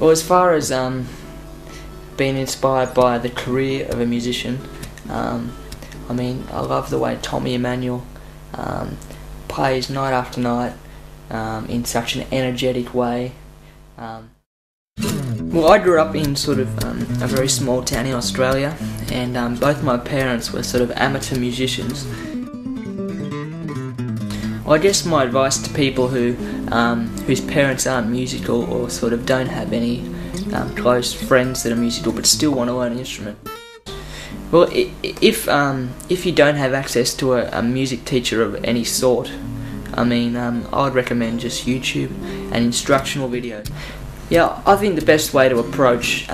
Well, as far as being inspired by the career of a musician, I mean, I love the way Tommy Emmanuel plays night after night in such an energetic way. Well, I grew up in sort of a very small town in Australia, and both my parents were sort of amateur musicians. Well, I guess my advice to people whose parents aren't musical or sort of don't have any close friends that are musical but still want to learn an instrument. Well, if you don't have access to a music teacher of any sort, I mean, I would recommend just YouTube and instructional videos. Yeah, I think the best way to approach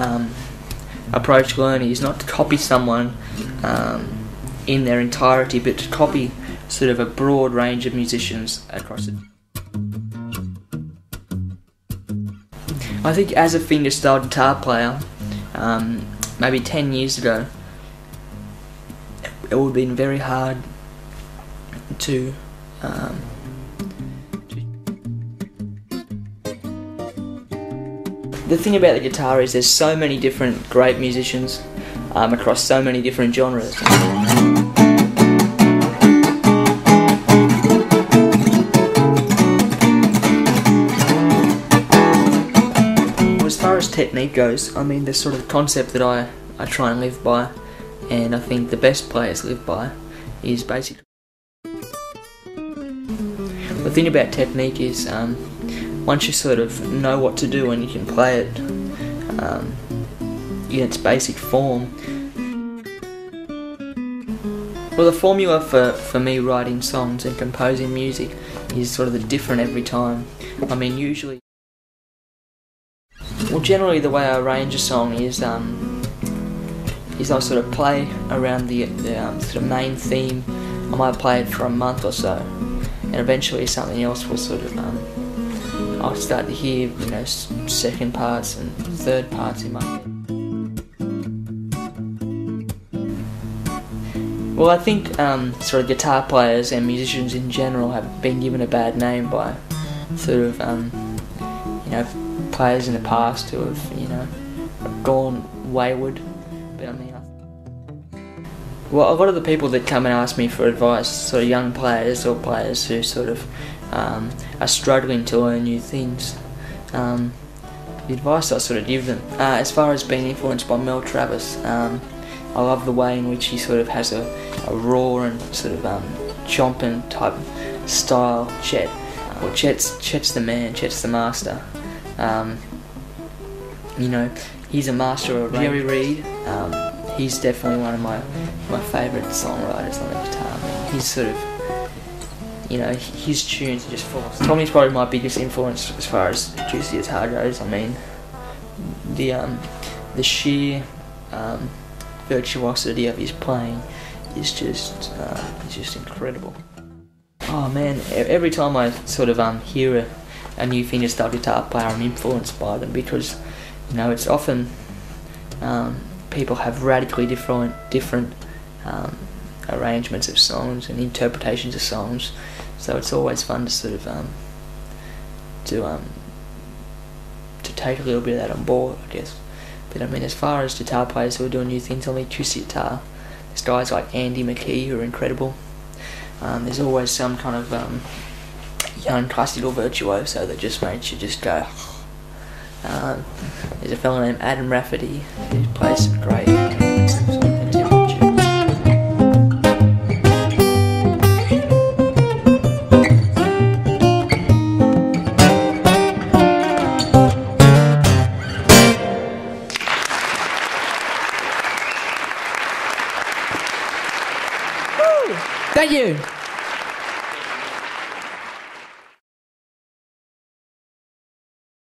learning is not to copy someone in their entirety, but to copy sort of a broad range of musicians across it. I think as a fingerstyle guitar player, maybe 10 years ago, it would have been very hard to the thing about the guitar is there's so many different great musicians across so many different genres. As far as technique goes, I mean, there's sort of the concept that I try and live by, and I think the best players live by, is basically... The thing about technique is once you sort of know what to do and you can play it in its basic form. Well, the formula for me writing songs and composing music is sort of different every time. I mean, usually... Well, generally the way I arrange a song is I sort of play around the sort of main theme. I might play it for a month or so, and eventually something else will sort of I'll start to hear, you know, second parts and third parts in my head. Well, I think sort of guitar players and musicians in general have been given a bad name by sort of you know, players in the past who have, you know, gone wayward. But I mean, well, a lot of the people that come and ask me for advice, sort of young players or players who sort of are struggling to learn new things, the advice I sort of give them, as far as being influenced by Mel Travis, I love the way in which he sort of has a raw and sort of chomping type style. Chet, well, Chet's the man, Chet's the master. You know, he's a master of Jerry Reed. He's definitely one of my favourite songwriters on the guitar. I mean, he's sort of, you know, his tunes are just full. Tommy's probably my biggest influence as far as juicy guitar goes. I mean, the sheer virtuosity of his playing is just incredible. Oh man, every time I sort of hear a new fingerstyle guitar player, I'm influenced by them, because, you know, it's often people have radically different arrangements of songs and interpretations of songs, so it's always fun to sort of to take a little bit of that on board, I guess. But I mean, as far as guitar players who are doing new things on the acoustic guitar, there's guys like Andy McKee who are incredible. There's always some kind of young classical virtuoso that just makes you just go. There's a fellow named Adam Rafferty who plays some great contemporary tunes. Thank you.